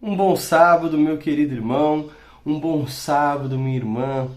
Um bom sábado, meu querido irmão, um bom sábado, minha irmã.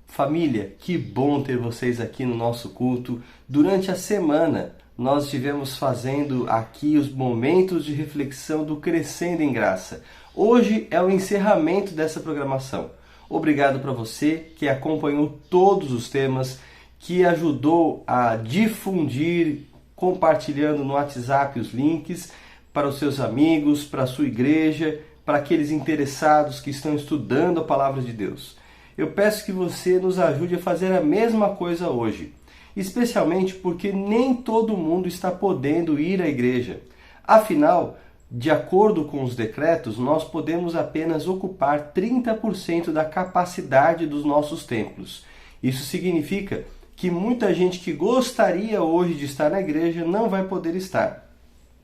Família, que bom ter vocês aqui no nosso culto. Durante a semana, nós estivemos fazendo aqui os momentos de reflexão do Crescendo em Graça. Hoje é o encerramento dessa programação. Obrigado para você que acompanhou todos os temas, que ajudou a difundir, compartilhando no WhatsApp os links para os seus amigos, para a sua igreja, para aqueles interessados que estão estudando a palavra de Deus. Eu peço que você nos ajude a fazer a mesma coisa hoje, especialmente porque nem todo mundo está podendo ir à igreja. Afinal, de acordo com os decretos, nós podemos apenas ocupar 30% da capacidade dos nossos templos. Isso significa que muita gente que gostaria hoje de estar na igreja não vai poder estar.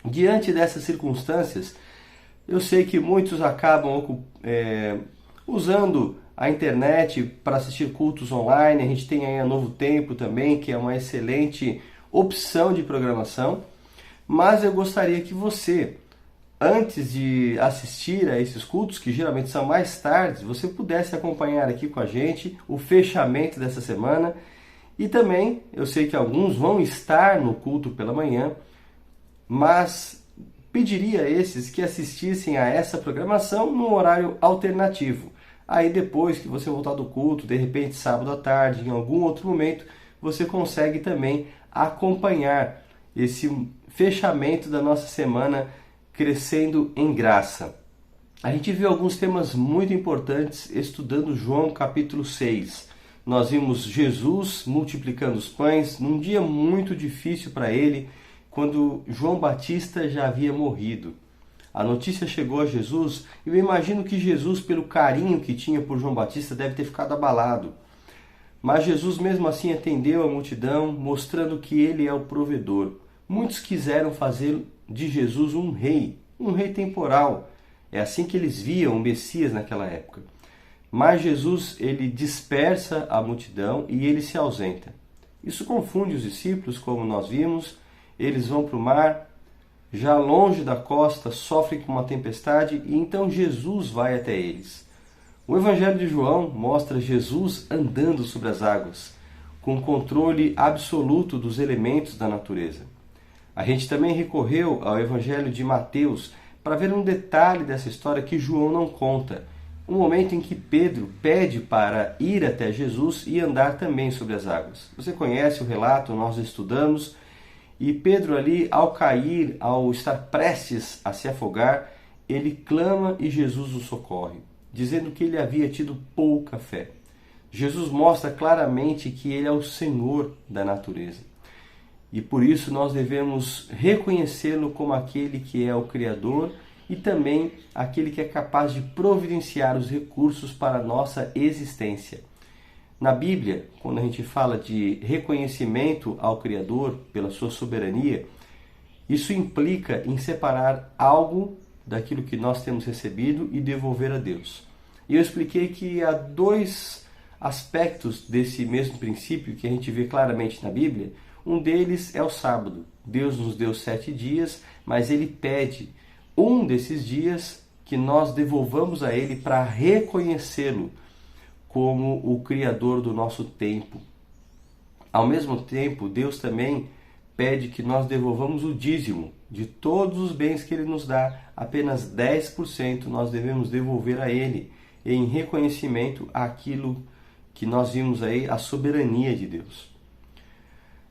Diante dessas circunstâncias, eu sei que muitos acabam usando a internet para assistir cultos online. A gente tem aí a Novo Tempo também, que é uma excelente opção de programação. Mas eu gostaria que você, antes de assistir a esses cultos, que geralmente são mais tardes, você pudesse acompanhar aqui com a gente o fechamento dessa semana. E também, eu sei que alguns vão estar no culto pela manhã, mas pediria a esses que assistissem a essa programação num horário alternativo. Aí depois que você voltar do culto, de repente sábado à tarde, em algum outro momento, você consegue também acompanhar esse fechamento da nossa semana Crescendo em Graça. A gente viu alguns temas muito importantes estudando João capítulo 6. Nós vimos Jesus multiplicando os pães num dia muito difícil para ele, quando João Batista já havia morrido. A notícia chegou a Jesus e eu imagino que Jesus, pelo carinho que tinha por João Batista, deve ter ficado abalado. Mas Jesus mesmo assim atendeu a multidão, mostrando que ele é o provedor. Muitos quiseram fazer de Jesus um rei temporal. É assim que eles viam o Messias naquela época. Mas Jesus, ele dispersa a multidão e ele se ausenta. Isso confunde os discípulos, como nós vimos. Eles vão para o mar, já longe da costa, sofrem com uma tempestade e então Jesus vai até eles. O Evangelho de João mostra Jesus andando sobre as águas, com controle absoluto dos elementos da natureza. A gente também recorreu ao Evangelho de Mateus para ver um detalhe dessa história que João não conta. Um momento em que Pedro pede para ir até Jesus e andar também sobre as águas. Você conhece o relato, nós estudamos. E Pedro ali, ao cair, ao estar prestes a se afogar, ele clama e Jesus o socorre, dizendo que ele havia tido pouca fé. Jesus mostra claramente que ele é o Senhor da natureza. E por isso nós devemos reconhecê-lo como aquele que é o Criador e também aquele que é capaz de providenciar os recursos para a nossa existência. Na Bíblia, quando a gente fala de reconhecimento ao Criador pela sua soberania, isso implica em separar algo daquilo que nós temos recebido e devolver a Deus. E eu expliquei que há dois aspectos desse mesmo princípio que a gente vê claramente na Bíblia. Um deles é o sábado. Deus nos deu 7 dias, mas Ele pede um desses dias que nós devolvamos a Ele para reconhecê-lo como o Criador do nosso tempo. Ao mesmo tempo, Deus também pede que nós devolvamos o dízimo de todos os bens que Ele nos dá. Apenas 10% nós devemos devolver a Ele, em reconhecimento àquilo que nós vimos aí, a soberania de Deus.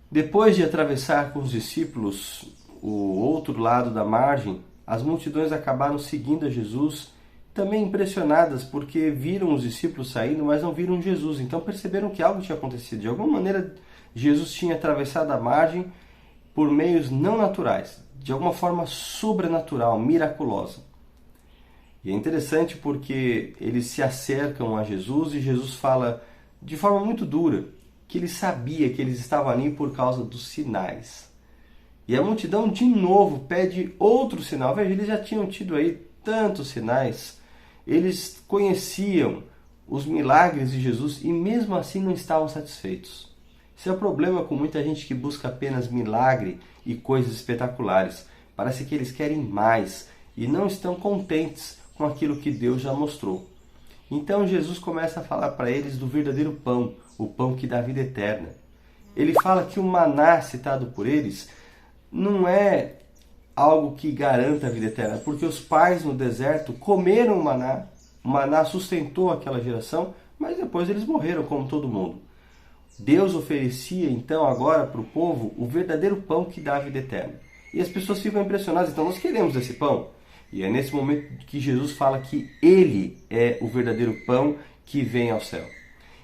Depois de atravessar com os discípulos o outro lado da margem, as multidões acabaram seguindo a Jesus, também impressionadas porque viram os discípulos saindo, mas não viram Jesus. Então perceberam que algo tinha acontecido. De alguma maneira, Jesus tinha atravessado a margem por meios não naturais, de alguma forma sobrenatural, miraculosa. E é interessante porque eles se acercam a Jesus e Jesus fala de forma muito dura que ele sabia que eles estavam ali por causa dos sinais. E a multidão de novo pede outro sinal. Veja, eles já tinham tido aí tantos sinais. Eles conheciam os milagres de Jesus e mesmo assim não estavam satisfeitos. Esse é o problema com muita gente que busca apenas milagre e coisas espetaculares. Parece que eles querem mais. e não estão contentes com aquilo que Deus já mostrou. Então Jesus começa a falar para eles do verdadeiro pão, o pão que dá vida eterna. Ele fala que o maná citado por eles não é algo que garanta a vida eterna, porque os pais no deserto comeram o maná sustentou aquela geração, mas depois eles morreram como todo mundo. Deus oferecia então agora para o povo o verdadeiro pão que dá a vida eterna. E as pessoas ficam impressionadas, então nós queremos esse pão. E é nesse momento que Jesus fala que Ele é o verdadeiro pão que vem ao céu.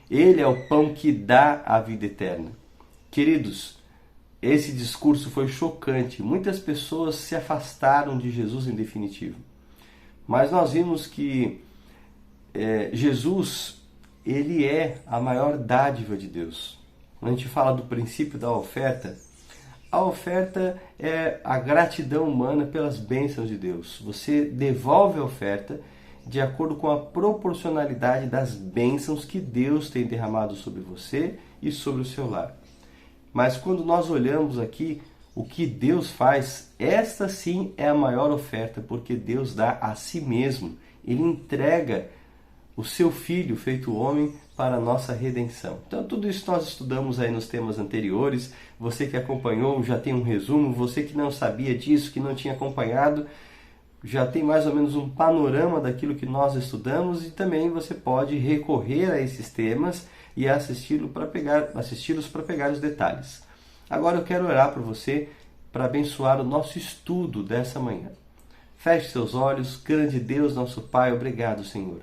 Ele é o pão que dá a vida eterna. Queridos, esse discurso foi chocante. Muitas pessoas se afastaram de Jesus em definitivo. Mas nós vimos que Jesus, Ele é a maior dádiva de Deus. Quando a gente fala do princípio da oferta, a oferta é a gratidão humana pelas bênçãos de Deus. Você devolve a oferta de acordo com a proporcionalidade das bênçãos que Deus tem derramado sobre você e sobre o seu lar. Mas quando nós olhamos aqui o que Deus faz, esta sim é a maior oferta, porque Deus dá a si mesmo. Ele entrega o seu Filho feito homem para a nossa redenção. Então tudo isso nós estudamos aí nos temas anteriores. Você que acompanhou já tem um resumo, você que não sabia disso, que não tinha acompanhado, já tem mais ou menos um panorama daquilo que nós estudamos, e também você pode recorrer a esses temas e assisti-los para pegar os detalhes. Agora eu quero orar por você para abençoar o nosso estudo dessa manhã. Feche seus olhos. Grande Deus, nosso Pai, obrigado, Senhor,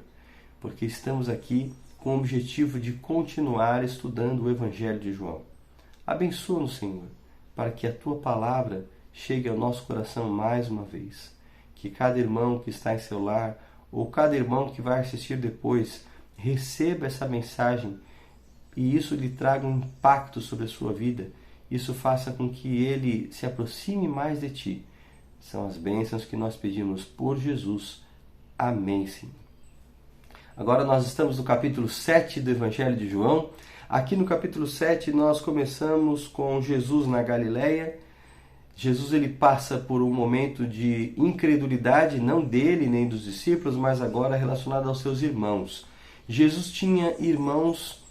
porque estamos aqui com o objetivo de continuar estudando o Evangelho de João. Abençoa-nos, Senhor, para que a Tua palavra chegue ao nosso coração mais uma vez. Que cada irmão que está em seu lar, ou cada irmão que vai assistir depois, receba essa mensagem e isso lhe traga um impacto sobre a sua vida. Isso faça com que ele se aproxime mais de Ti. São as bênçãos que nós pedimos por Jesus. Amém, Senhor. Agora nós estamos no capítulo 7 do Evangelho de João. Aqui no capítulo 7 nós começamos com Jesus na Galileia. Jesus ele passa por um momento de incredulidade, não dele nem dos discípulos, mas agora relacionado aos seus irmãos. Jesus tinha irmãos,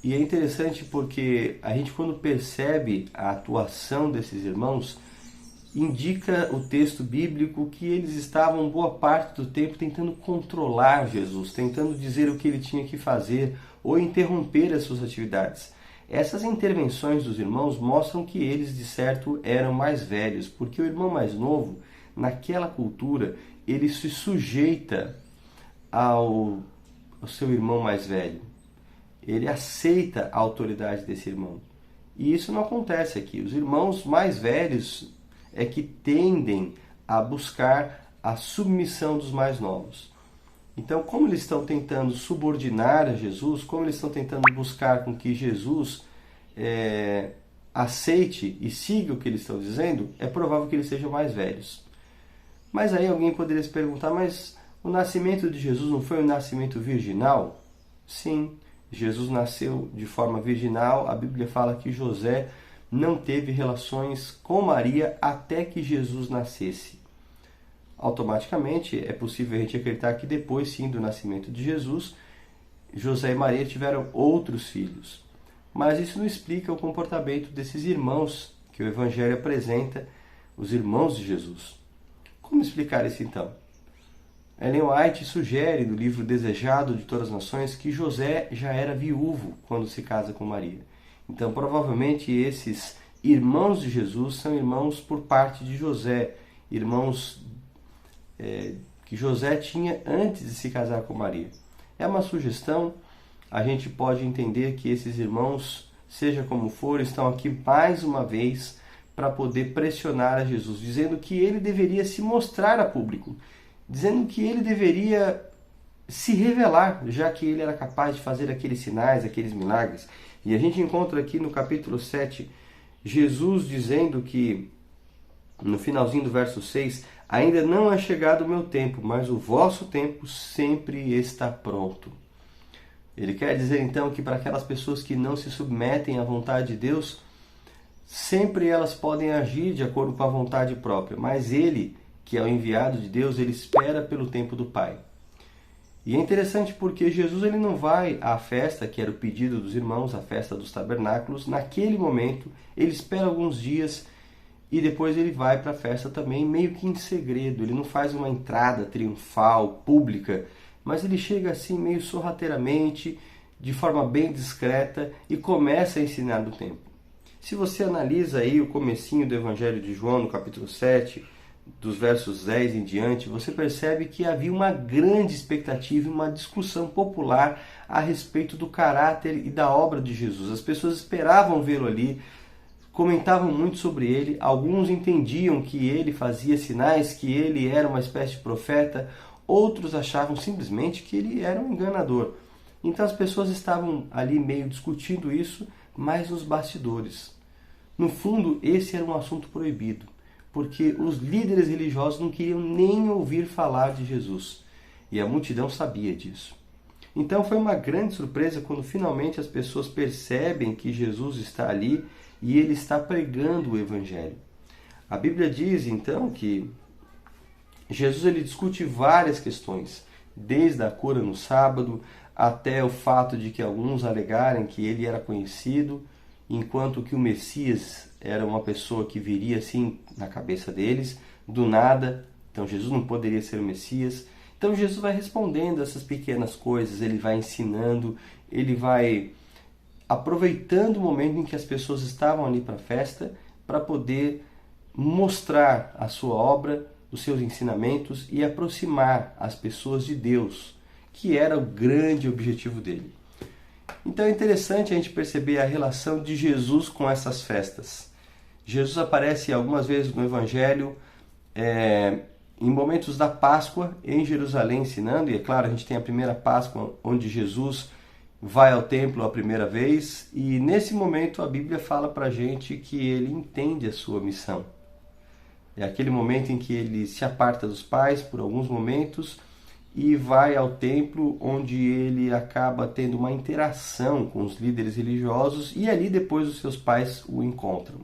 e é interessante porque a gente, quando percebe a atuação desses irmãos, indica o texto bíblico que eles estavam boa parte do tempo tentando controlar Jesus, tentando dizer o que ele tinha que fazer ou interromper as suas atividades. Essas intervenções dos irmãos mostram que eles, de certo, eram mais velhos, porque o irmão mais novo, naquela cultura, ele se sujeita ao seu irmão mais velho. Ele aceita a autoridade desse irmão. E isso não acontece aqui. Os irmãos mais velhos é que tendem a buscar a submissão dos mais novos. Então, como eles estão tentando subordinar a Jesus, como eles estão tentando buscar com que Jesus aceite e siga o que eles estão dizendo, é provável que eles sejam mais velhos. Mas aí alguém poderia se perguntar, mas o nascimento de Jesus não foi um nascimento virginal? Sim, Jesus nasceu de forma virginal. A Bíblia fala que José não teve relações com Maria até que Jesus nascesse. Automaticamente é possível a gente acreditar que depois sim do nascimento de Jesus, José e Maria tiveram outros filhos. Mas isso não explica o comportamento desses irmãos que o Evangelho apresenta, os irmãos de Jesus. Como explicar isso então? Ellen White sugere no livro Desejado de Todas as Nações que José já era viúvo quando se casa com Maria. Então, provavelmente, esses irmãos de Jesus são irmãos por parte de José, irmãos que José tinha antes de se casar com Maria. É uma sugestão. A gente pode entender que esses irmãos, seja como for, estão aqui mais uma vez para poder pressionar a Jesus, dizendo que ele deveria se mostrar a público, dizendo que ele deveria se revelar, já que ele era capaz de fazer aqueles sinais, aqueles milagres. E a gente encontra aqui no capítulo 7, Jesus dizendo que, no finalzinho do verso 6, ainda não é chegado o meu tempo, mas o vosso tempo sempre está pronto. Ele quer dizer então que para aquelas pessoas que não se submetem à vontade de Deus, sempre elas podem agir de acordo com a vontade própria, mas ele que é o enviado de Deus, ele espera pelo tempo do Pai. E é interessante porque Jesus ele não vai à festa, que era o pedido dos irmãos, a festa dos tabernáculos, naquele momento, ele espera alguns dias e depois ele vai para a festa também, meio que em segredo. Ele não faz uma entrada triunfal, pública, mas ele chega assim meio sorrateiramente, de forma bem discreta e começa a ensinar do tempo. Se você analisa aí o comecinho do Evangelho de João, no capítulo 7, dos versos 10 em diante, você percebe que havia uma grande expectativa e uma discussão popular a respeito do caráter e da obra de Jesus. As pessoas esperavam vê-lo ali, comentavam muito sobre ele, alguns entendiam que ele fazia sinais, que ele era uma espécie de profeta, outros achavam simplesmente que ele era um enganador. Então as pessoas estavam ali meio discutindo isso, mas nos bastidores. No fundo, esse era um assunto proibido, porque os líderes religiosos não queriam nem ouvir falar de Jesus, e a multidão sabia disso. Então foi uma grande surpresa quando finalmente as pessoas percebem que Jesus está ali e ele está pregando o Evangelho. A Bíblia diz então que Jesus ele discute várias questões, desde a cura no sábado até o fato de que alguns alegarem que ele era conhecido, enquanto que o Messias era uma pessoa que viria assim na cabeça deles, do nada. Então Jesus não poderia ser o Messias. Então Jesus vai respondendo essas pequenas coisas, ele vai ensinando, ele vai aproveitando o momento em que as pessoas estavam ali para a festa, para poder mostrar a sua obra, os seus ensinamentos e aproximar as pessoas de Deus, que era o grande objetivo dele. Então é interessante a gente perceber a relação de Jesus com essas festas. Jesus aparece algumas vezes no Evangelho, em momentos da Páscoa, em Jerusalém ensinando, e é claro, a gente tem a primeira Páscoa, onde Jesus vai ao templo a primeira vez, e nesse momento a Bíblia fala para a gente que ele entende a sua missão. É aquele momento em que ele se aparta dos pais por alguns momentos e vai ao templo, onde ele acaba tendo uma interação com os líderes religiosos e ali depois os seus pais o encontram.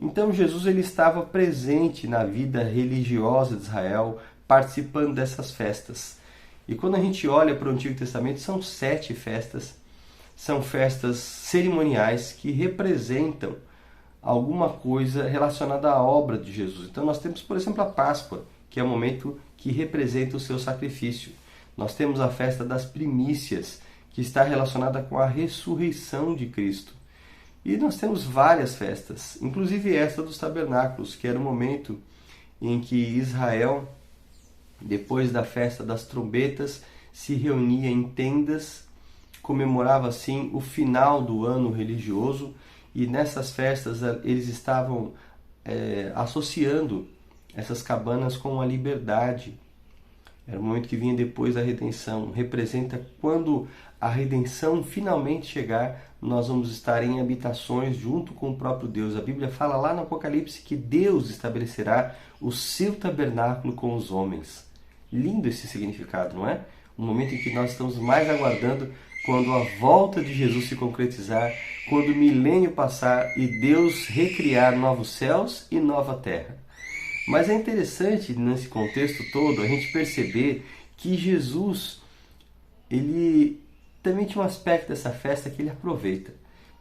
Então Jesus ele estava presente na vida religiosa de Israel, participando dessas festas. E quando a gente olha para o Antigo Testamento, são 7 festas, são festas cerimoniais que representam alguma coisa relacionada à obra de Jesus. Então nós temos, por exemplo, a Páscoa, que é o momento que representa o seu sacrifício. Nós temos a festa das primícias, que está relacionada com a ressurreição de Cristo. E nós temos várias festas, inclusive esta dos tabernáculos, que era o momento em que Israel, depois da festa das trombetas, se reunia em tendas, comemorava assim o final do ano religioso, e nessas festas eles estavam associando essas cabanas com a liberdade. Era o momento que vinha depois da redenção. Representa quando a redenção finalmente chegar, nós vamos estar em habitações junto com o próprio Deus. A Bíblia fala lá no Apocalipse que Deus estabelecerá o seu tabernáculo com os homens. Lindo esse significado, não é? O momento em que nós estamos mais aguardando, quando a volta de Jesus se concretizar, quando o milênio passar e Deus recriar novos céus e nova terra. Mas é interessante, nesse contexto todo, a gente perceber que Jesus, ele também tinha um aspecto dessa festa que ele aproveita.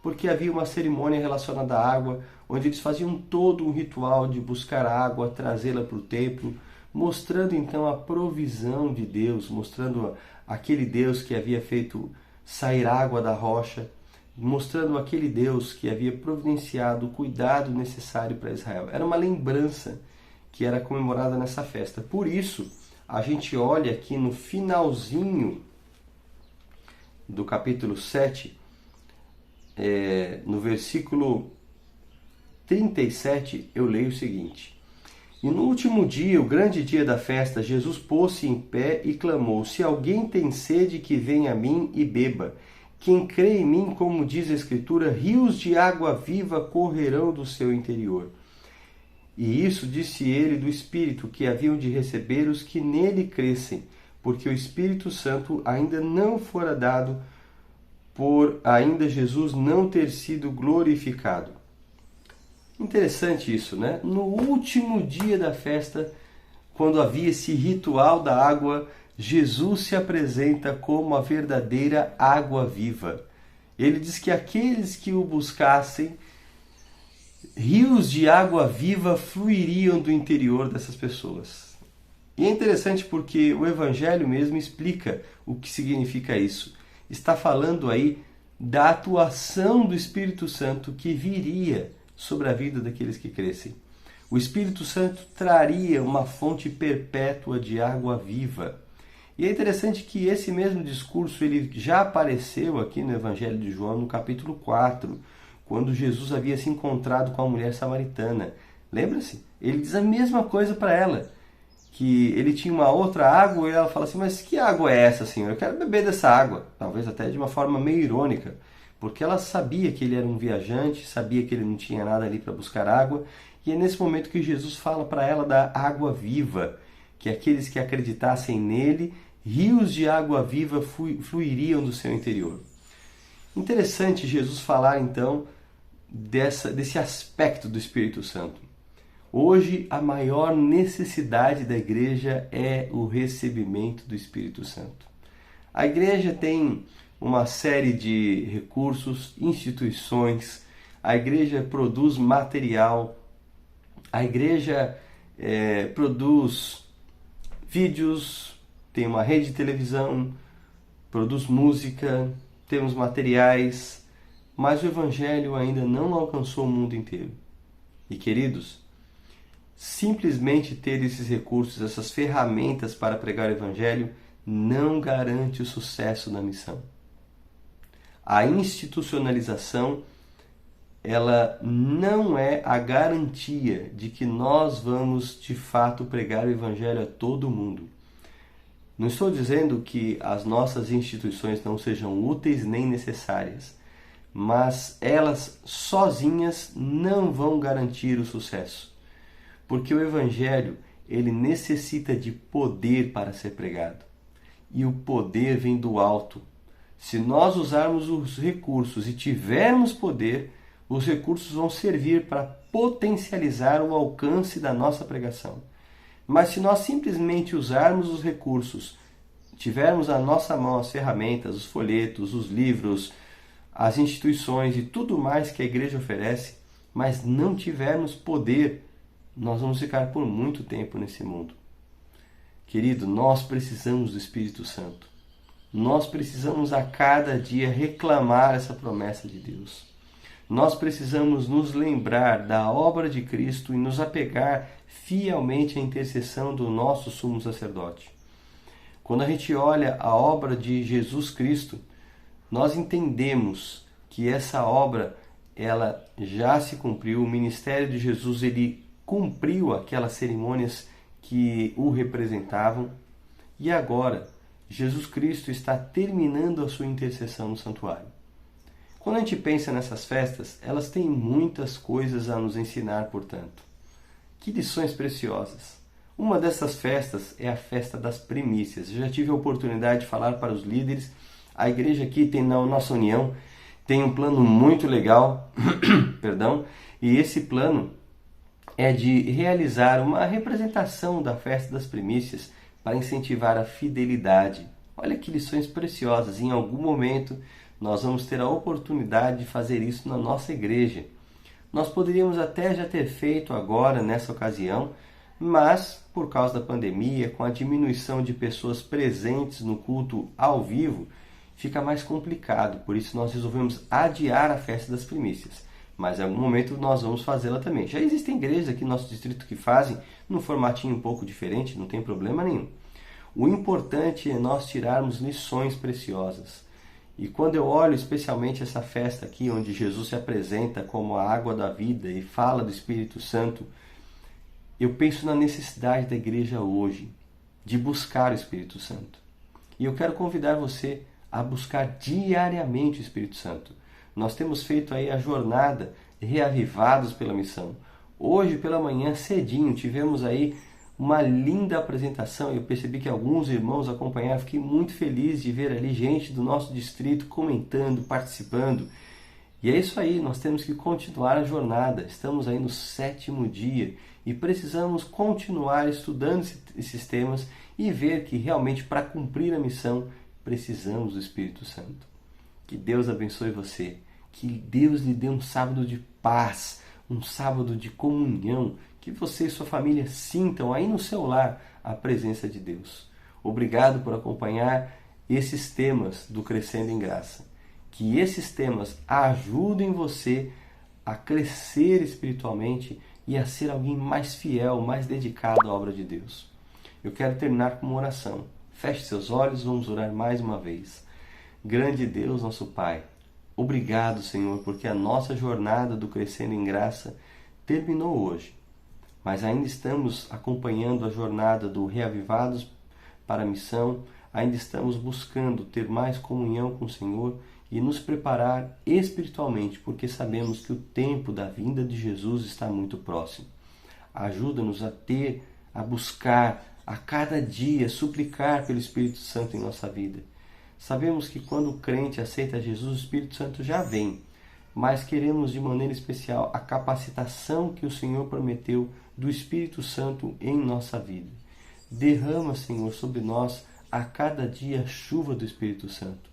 Porque havia uma cerimônia relacionada à água, onde eles faziam todo um ritual de buscar água, trazê-la para o templo, mostrando então a provisão de Deus, mostrando aquele Deus que havia feito sair água da rocha, mostrando aquele Deus que havia providenciado o cuidado necessário para Israel. Era uma lembrança que era comemorada nessa festa. Por isso, a gente olha aqui no finalzinho do capítulo 7, no versículo 37, eu leio o seguinte: E no último dia, o grande dia da festa, Jesus pôs-se em pé e clamou: Se alguém tem sede, que venha a mim e beba. Quem crê em mim, como diz a Escritura, rios de água viva correrão do seu interior. E isso disse ele do Espírito que haviam de receber os que nele crescem, porque o Espírito Santo ainda não fora dado, por ainda Jesus não ter sido glorificado. Interessante isso, né? No último dia da festa, quando havia esse ritual da água, Jesus se apresenta como a verdadeira água viva. Ele diz que aqueles que o buscassem, rios de água viva fluiriam do interior dessas pessoas. E é interessante porque o Evangelho mesmo explica o que significa isso. Está falando aí da atuação do Espírito Santo que viria sobre a vida daqueles que crescem. O Espírito Santo traria uma fonte perpétua de água viva. E é interessante que esse mesmo discurso ele já apareceu aqui no Evangelho de João, no capítulo 4, quando Jesus havia se encontrado com a mulher samaritana. Lembra-se? Ele diz a mesma coisa para ela, que ele tinha uma outra água e ela fala assim, mas que água é essa, Senhor? Eu quero beber dessa água. Talvez até de uma forma meio irônica, porque ela sabia que ele era um viajante, sabia que ele não tinha nada ali para buscar água, e é nesse momento que Jesus fala para ela da água viva, que aqueles que acreditassem nele, rios de água viva fluiriam do seu interior. Interessante Jesus falar então desse aspecto do Espírito Santo. Hoje a maior necessidade da igreja é o recebimento do Espírito Santo. A igreja tem uma série de recursos, instituições, a igreja produz material, a igreja produz vídeos, tem uma rede de televisão, produz música, temos materiais, mas o Evangelho ainda não alcançou o mundo inteiro. E queridos, simplesmente ter esses recursos, essas ferramentas para pregar o Evangelho, não garante o sucesso da missão. A institucionalização, ela não é a garantia de que nós vamos de fato pregar o Evangelho a todo mundo. Não estou dizendo que as nossas instituições não sejam úteis nem necessárias, mas elas sozinhas não vão garantir o sucesso. Porque o Evangelho, ele necessita de poder para ser pregado. E o poder vem do alto. Se nós usarmos os recursos e tivermos poder, os recursos vão servir para potencializar o alcance da nossa pregação. Mas se nós simplesmente usarmos os recursos, tivermos à nossa mão as ferramentas, os folhetos, os livros, as instituições e tudo mais que a igreja oferece, mas não tivermos poder, nós vamos ficar por muito tempo nesse mundo. Querido, nós precisamos do Espírito Santo. Nós precisamos a cada dia reclamar essa promessa de Deus. Nós precisamos nos lembrar da obra de Cristo e nos apegar fielmente à intercessão do nosso sumo sacerdote. Quando a gente olha a obra de Jesus Cristo, nós entendemos que essa obra ela já se cumpriu. O ministério de Jesus ele cumpriu aquelas cerimônias que o representavam e agora Jesus Cristo está terminando a sua intercessão no santuário. Quando a gente pensa nessas festas, elas têm muitas coisas a nos ensinar, portanto. Que lições preciosas! Uma dessas festas é a festa das primícias. Eu já tive a oportunidade de falar para os líderes. A igreja aqui tem, na nossa união, tem um plano muito legal, perdão, e esse plano é de realizar uma representação da festa das primícias para incentivar a fidelidade. Olha que lições preciosas. Em algum momento nós vamos ter a oportunidade de fazer isso na nossa igreja. Nós poderíamos até já ter feito agora, nessa ocasião, mas por causa da pandemia, com a diminuição de pessoas presentes no culto ao vivo, fica mais complicado. Por isso nós resolvemos adiar a festa das primícias. Mas em algum momento nós vamos fazê-la também. Já existem igrejas aqui no nosso distrito que fazem num formatinho um pouco diferente, não tem problema nenhum. O importante é nós tirarmos lições preciosas. E quando eu olho especialmente essa festa aqui, onde Jesus se apresenta como a água da vida e fala do Espírito Santo, eu penso na necessidade da igreja hoje de buscar o Espírito Santo. E eu quero convidar você a buscar diariamente o Espírito Santo. Nós temos feito aí a jornada Reavivados pela Missão. Hoje pela manhã, cedinho, tivemos aí uma linda apresentação. Eu percebi que alguns irmãos acompanharam. Fiquei muito feliz de ver ali gente do nosso distrito comentando, participando. E é isso aí, nós temos que continuar a jornada. Estamos aí no 7º dia E precisamos continuar estudando esses temas e ver que realmente para cumprir a missão precisamos do Espírito Santo. Que Deus abençoe você. Que Deus lhe dê um sábado de paz, um sábado de comunhão. Que você e sua família sintam aí no seu lar a presença de Deus. Obrigado por acompanhar esses temas do Crescendo em Graça. Que esses temas ajudem você a crescer espiritualmente e a ser alguém mais fiel, mais dedicado à obra de Deus. Eu quero terminar com uma oração. Feche seus olhos, vamos orar mais uma vez. Grande Deus, nosso Pai, obrigado, Senhor, porque a nossa jornada do Crescendo em Graça terminou hoje. Mas ainda estamos acompanhando a jornada do Reavivados para a Missão, ainda estamos buscando ter mais comunhão com o Senhor e nos preparar espiritualmente, porque sabemos que o tempo da vinda de Jesus está muito próximo. Ajuda-nos a buscar, a cada dia, suplicar pelo Espírito Santo em nossa vida. Sabemos que quando o crente aceita Jesus, o Espírito Santo já vem, mas queremos de maneira especial a capacitação que o Senhor prometeu do Espírito Santo em nossa vida. Derrama, Senhor, sobre nós a cada dia a chuva do Espírito Santo.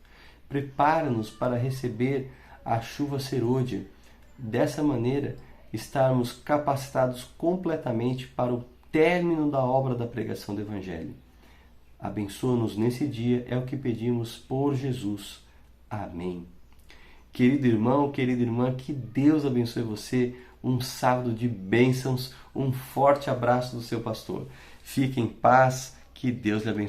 Prepara-nos para receber a chuva serôdia. Dessa maneira, estarmos capacitados completamente para o término da obra da pregação do Evangelho. Abençoa-nos nesse dia, é o que pedimos por Jesus. Amém. Querido irmão, querida irmã, que Deus abençoe você. Um sábado de bênçãos, um forte abraço do seu pastor. Fique em paz, que Deus lhe abençoe.